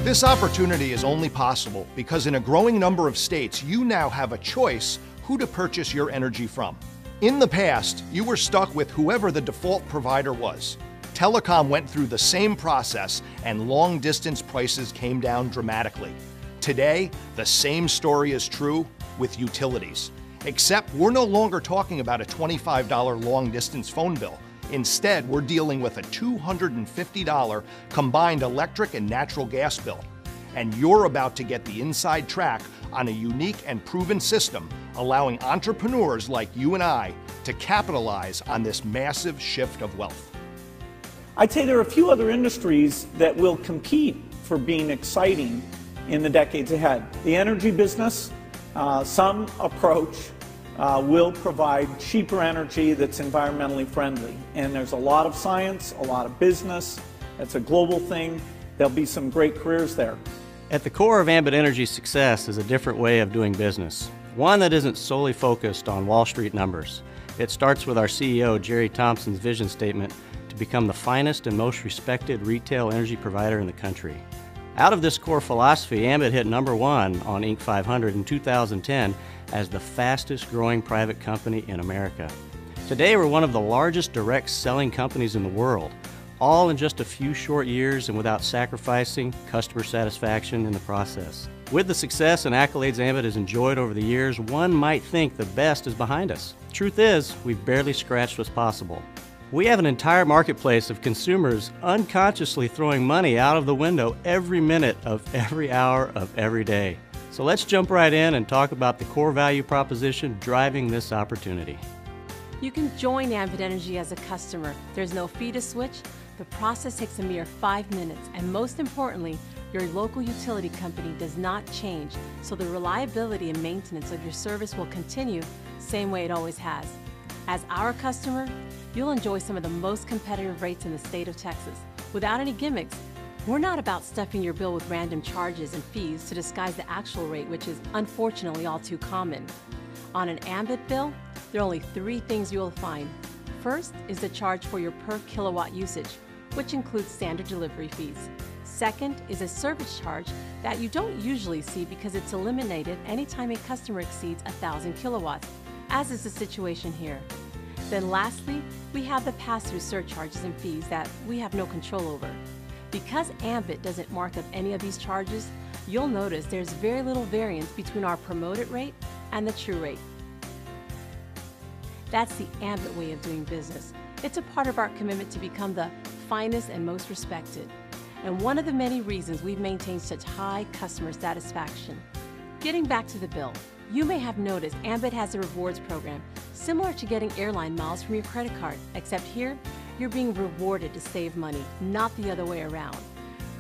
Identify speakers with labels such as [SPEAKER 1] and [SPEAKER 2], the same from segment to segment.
[SPEAKER 1] This opportunity is only possible because in a growing number of states, you now have a choice who to purchase your energy from. In the past, you were stuck with whoever the default provider was. Telecom went through the same process and long-distance prices came down dramatically. Today, the same story is true with utilities. Except we're no longer talking about a $25 long-distance phone bill. Instead, we're dealing with a $250 combined electric and natural gas bill. And you're about to get the inside track on a unique and proven system allowing entrepreneurs like you and I to capitalize on this massive shift of wealth.
[SPEAKER 2] I'd say there are a few other industries that will compete for being exciting in the decades ahead. The energy business, some approach will provide cheaper energy that's environmentally friendly. And there's a lot of science, a lot of business. It's a global thing. There'll be some great careers there.
[SPEAKER 3] At the core of AMBIT Energy's success is a different way of doing business, one that isn't solely focused on Wall Street numbers. It starts with our CEO, Jerry Thompson's vision statement to become the finest and most respected retail energy provider in the country. Out of this core philosophy, AMBIT hit #1 on Inc. 500 in 2010 as the fastest growing private company in America. Today, we're one of the largest direct selling companies in the world, all in just a few short years and without sacrificing customer satisfaction in the process. With the success and accolades AMBIT has enjoyed over the years, one might think the best is behind us. Truth is, we've barely scratched what's possible. We have an entire marketplace of consumers unconsciously throwing money out of the window every minute of every hour of every day. So let's jump right in and talk about the core value proposition driving this opportunity.
[SPEAKER 4] You can join AMBIT Energy as a customer. There's no fee to switch. The process takes a mere 5 minutes, and most importantly, your local utility company does not change, so the reliability and maintenance of your service will continue same way it always has. As our customer, you'll enjoy some of the most competitive rates in the state of Texas. Without any gimmicks, we're not about stuffing your bill with random charges and fees to disguise the actual rate, which is unfortunately all too common. On an AMBIT bill, there are only 3 things you will find. First is the charge for your per kilowatt usage, which includes standard delivery fees. Second is a service charge that you don't usually see because it's eliminated anytime a customer exceeds 1,000 kilowatts, as is the situation here. Then lastly, we have the pass-through surcharges and fees that we have no control over. Because AMBIT doesn't mark up any of these charges, you'll notice there's very little variance between our promoted rate and the true rate. That's the AMBIT way of doing business. It's a part of our commitment to become the finest and most respected, and one of the many reasons we've maintained such high customer satisfaction. Getting back to the bill, you may have noticed AMBIT has a rewards program similar to getting airline miles from your credit card, except here, you're being rewarded to save money, not the other way around.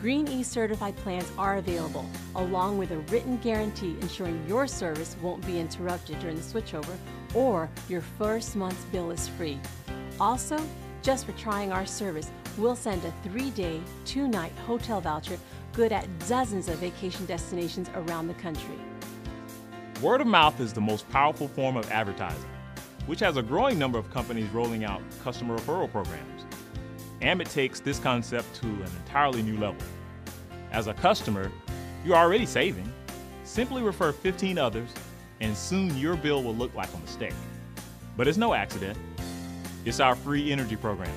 [SPEAKER 4] Green E certified plans are available, along with a written guarantee ensuring your service won't be interrupted during the switchover, or your first month's bill is free. Also, just for trying our service, we'll send a 3-day, 2-night hotel voucher good at dozens of vacation destinations around the country.
[SPEAKER 5] Word of mouth is the most powerful form of advertising, which has a growing number of companies rolling out customer referral programs. AMBIT takes this concept to an entirely new level. As a customer, you're already saving. Simply refer 15 others, and soon your bill will look like a mistake. But it's no accident. It's our free energy program.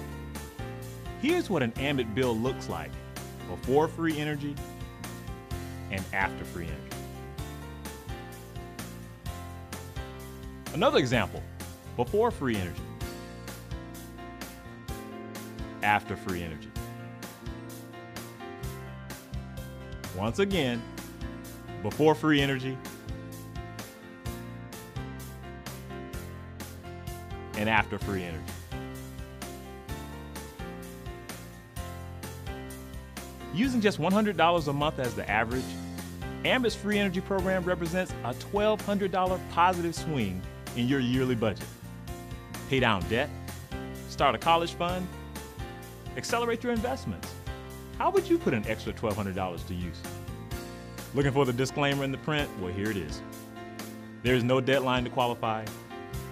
[SPEAKER 5] Here's what an AMBIT bill looks like before free energy and after free energy. Another example, before free energy, after free energy. Once again, before free energy and after free energy. Using just $100 a month as the average, AMBIT's free energy program represents a $1,200 positive swing in your yearly budget. Pay down debt, start a college fund, accelerate your investments. How would you put an extra $1,200 to use? Looking for the disclaimer in the print? Well, here it is. There is no deadline to qualify.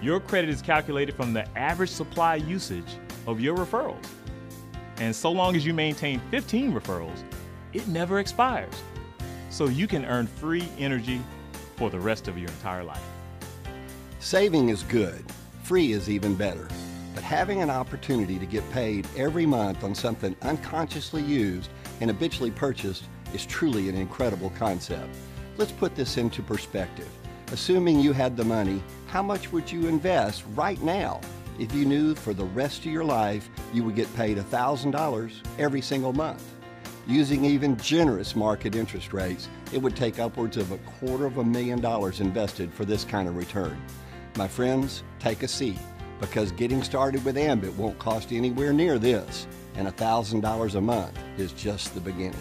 [SPEAKER 5] Your credit is calculated from the average supply usage of your referrals. And so long as you maintain 15 referrals, it never expires. So you can earn free energy for the rest of your entire life.
[SPEAKER 6] Saving is good. Free is even better. But having an opportunity to get paid every month on something unconsciously used and habitually purchased is truly an incredible concept. Let's put this into perspective. Assuming you had the money, how much would you invest right now if you knew for the rest of your life you would get paid $1,000 every single month? Using even generous market interest rates, it would take upwards of $250,000 invested for this kind of return. My friends, take a seat, because getting started with AMBIT won't cost anywhere near this, and $1,000 a month is just the beginning.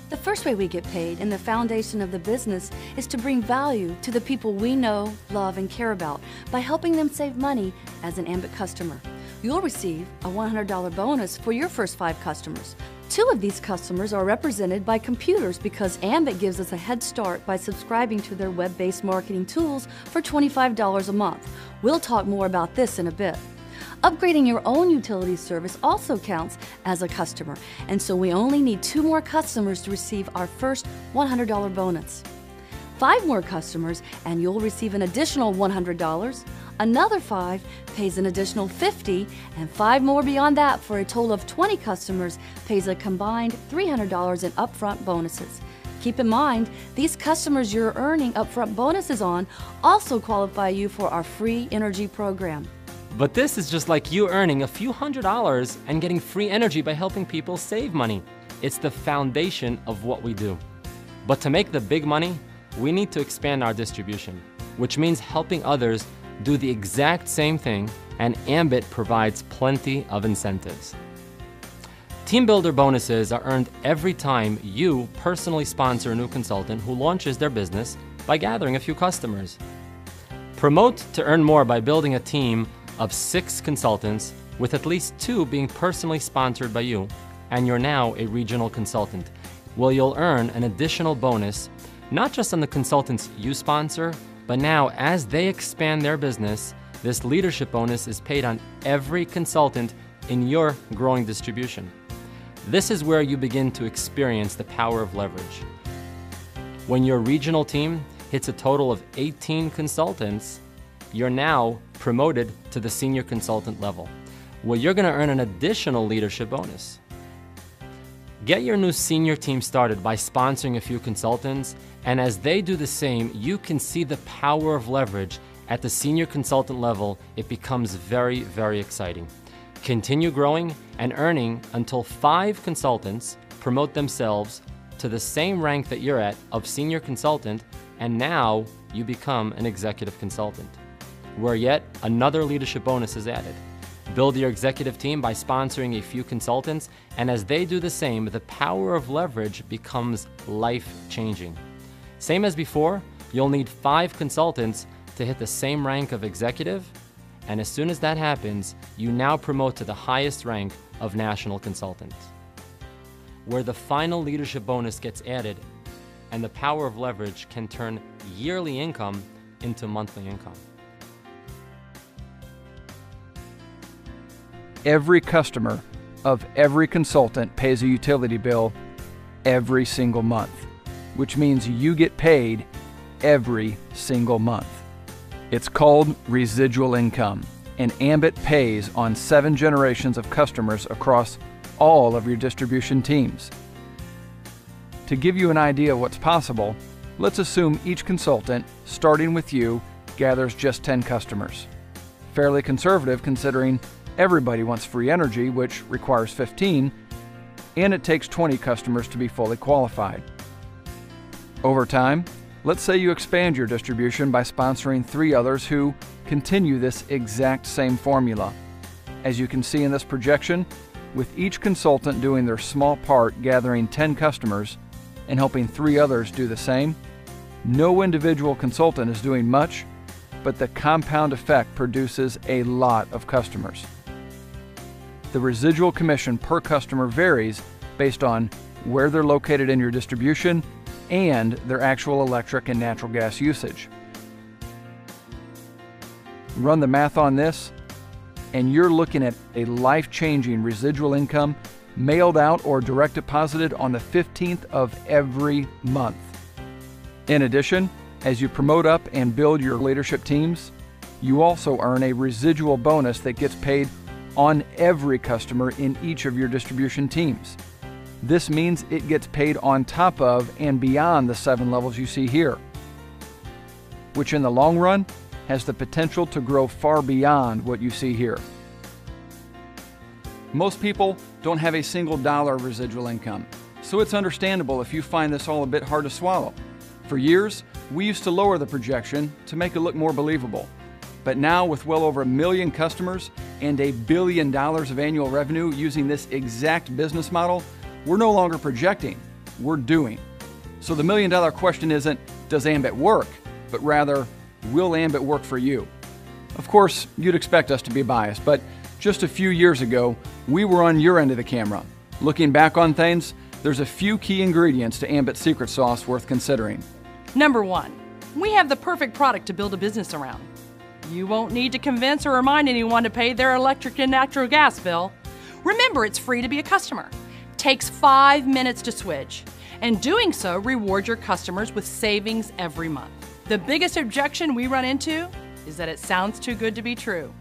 [SPEAKER 7] The first way we get paid and the foundation of the business is to bring value to the people we know, love, and care about by helping them save money as an AMBIT customer. You'll receive a $100 bonus for your first 5 customers. 2 of these customers are represented by computers because AMBIT gives us a head start by subscribing to their web-based marketing tools for $25 a month. We'll talk more about this in a bit. Upgrading your own utility service also counts as a customer, and so we only need 2 more customers to receive our first $100 bonus. 5 more customers and you'll receive an additional $100. Another 5 pays an additional $50, and 5 more beyond that for a total of 20 customers pays a combined $300 in upfront bonuses. Keep in mind, these customers you're earning upfront bonuses on also qualify you for our free energy program.
[SPEAKER 8] But this is just like you earning a few $100s and getting free energy by helping people save money. It's the foundation of what we do. But to make the big money, we need to expand our distribution, which means helping others do the exact same thing, and AMBIT provides plenty of incentives. Team Builder bonuses are earned every time you personally sponsor a new consultant who launches their business by gathering a few customers. Promote to earn more by building a team of 6 consultants, with at least 2 being personally sponsored by you, and you're now a regional consultant. Well, you'll earn an additional bonus, not just on the consultants you sponsor, but now as they expand their business, this leadership bonus is paid on every consultant in your growing distribution. This is where you begin to experience the power of leverage. When your regional team hits a total of 18 consultants, you're now promoted to the senior consultant level. Well, you're going to earn an additional leadership bonus. Get your new senior team started by sponsoring a few consultants, and as they do the same, you can see the power of leverage. At the senior consultant level, it becomes very, very exciting. Continue growing and earning until 5 consultants promote themselves to the same rank that you're at of senior consultant, and now you become an executive consultant, where yet another leadership bonus is added. Build your executive team by sponsoring a few consultants, and as they do the same, the power of leverage becomes life-changing. Same as before, you'll need 5 consultants to hit the same rank of executive, and as soon as that happens, you now promote to the highest rank of national consultant, where the final leadership bonus gets added, and the power of leverage can turn yearly income into monthly income.
[SPEAKER 9] Every customer of every consultant pays a utility bill every single month, which means you get paid every single month. It's called residual income, and AMBIT pays on 7 generations of customers across all of your distribution teams. To give you an idea of what's possible, let's assume each consultant, starting with you, gathers just 10 customers. Fairly conservative considering everybody wants free energy, which requires 15, and it takes 20 customers to be fully qualified. Over time, let's say you expand your distribution by sponsoring 3 others who continue this exact same formula. As you can see in this projection, with each consultant doing their small part gathering 10 customers and helping 3 others do the same, no individual consultant is doing much, but the compound effect produces a lot of customers. The residual commission per customer varies based on where they're located in your distribution and their actual electric and natural gas usage. Run the math on this, and you're looking at a life-changing residual income mailed out or direct deposited on the 15th of every month. In addition, as you promote up and build your leadership teams, you also earn a residual bonus that gets paid on every customer in each of your distribution teams. This means it gets paid on top of and beyond the 7 levels you see here, which in the long run has the potential to grow far beyond what you see here. Most people don't have a single dollar of residual income, so it's understandable if you find this all a bit hard to swallow. For years, we used to lower the projection to make it look more believable. But now, with well over 1 million customers and $1 billion of annual revenue using this exact business model, we're no longer projecting, we're doing. So the $1 million question isn't, does AMBIT work? But rather, will AMBIT work for you? Of course, you'd expect us to be biased, but just a few years ago, we were on your end of the camera. Looking back on things, there's a few key ingredients to AMBIT's secret sauce worth considering.
[SPEAKER 10] Number 1, we have the perfect product to build a business around. You won't need to convince or remind anyone to pay their electric and natural gas bill. Remember, it's free to be a customer. Takes 5 minutes to switch, and doing so rewards your customers with savings every month. The biggest objection we run into is that it sounds too good to be true.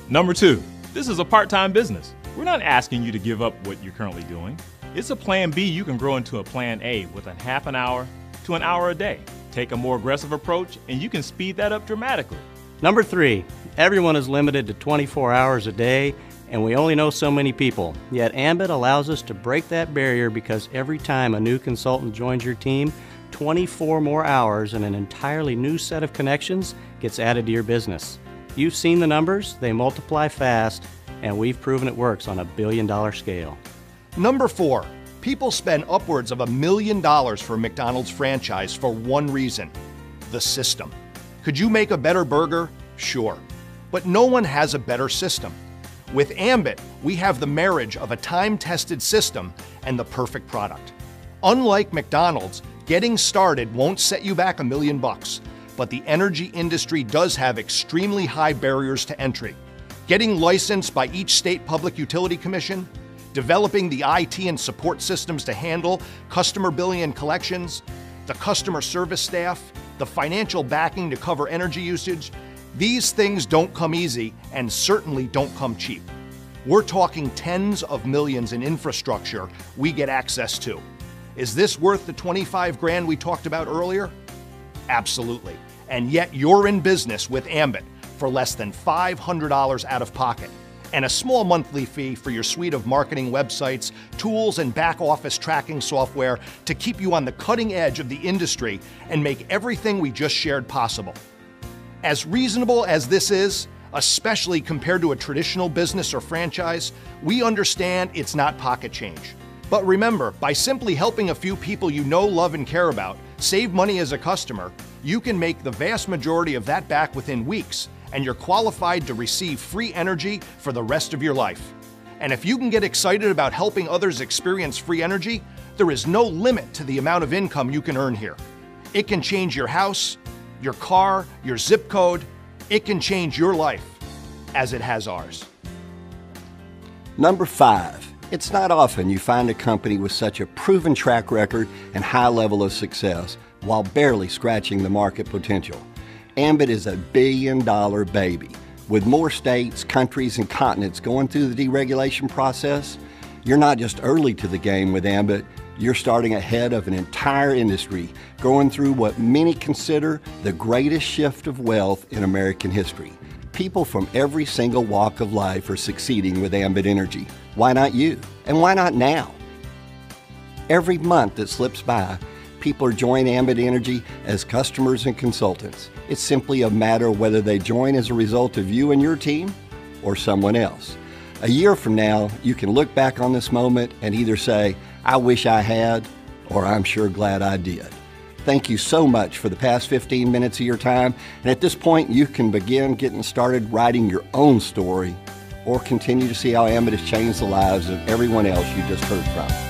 [SPEAKER 5] Number 2, this is a part-time business. We're not asking you to give up what you're currently doing. It's a plan B you can grow into a plan A with a half an hour to an hour a day. Take a more aggressive approach and you can speed that up dramatically.
[SPEAKER 3] Number 3, everyone is limited to 24 hours a day, and we only know so many people. Yet AMBIT allows us to break that barrier because every time a new consultant joins your team, 24 more hours and an entirely new set of connections gets added to your business. You've seen the numbers, they multiply fast, and we've proven it works on a billion-dollar scale.
[SPEAKER 1] Number 4, people spend upwards of $1 million for a McDonald's franchise for one reason: the system. Could you make a better burger? Sure. But no one has a better system. With AMBIT, we have the marriage of a time-tested system and the perfect product. Unlike McDonald's, getting started won't set you back $1 million, but the energy industry does have extremely high barriers to entry. Getting licensed by each state public utility commission, developing the IT and support systems to handle customer billing and collections, the customer service staff, the financial backing to cover energy usage, these things don't come easy and certainly don't come cheap. We're talking tens of millions in infrastructure we get access to. Is this worth the 25 grand we talked about earlier? Absolutely. And yet you're in business with AMBIT for less than $500 out of pocket, and a small monthly fee for your suite of marketing websites, tools, and back-office tracking software to keep you on the cutting edge of the industry and make everything we just shared possible. As reasonable as this is, especially compared to a traditional business or franchise, we understand it's not pocket change. But remember, by simply helping a few people you know, love, and care about save money as a customer, you can make the vast majority of that back within weeks, and you're qualified to receive free energy for the rest of your life. And if you can get excited about helping others experience free energy, there is no limit to the amount of income you can earn here. It can change your house, your car, your zip code. It can change your life, as it has ours.
[SPEAKER 6] Number 5, it's not often you find a company with such a proven track record and high level of success while barely scratching the market potential. AMBIT is a billion-dollar baby. With more states, countries, and continents going through the deregulation process, you're not just early to the game with AMBIT, you're starting ahead of an entire industry going through what many consider the greatest shift of wealth in American history. People from every single walk of life are succeeding with AMBIT Energy. Why not you? And why not now? Every month that slips by, people are joining AMBIT Energy as customers and consultants. It's simply a matter of whether they join as a result of you and your team or someone else. A year from now, you can look back on this moment and either say, I wish I had, or I'm sure glad I did. Thank you so much for the past 15 minutes of your time. And at this point, you can begin getting started writing your own story or continue to see how AMBIT has changed the lives of everyone else you just heard from.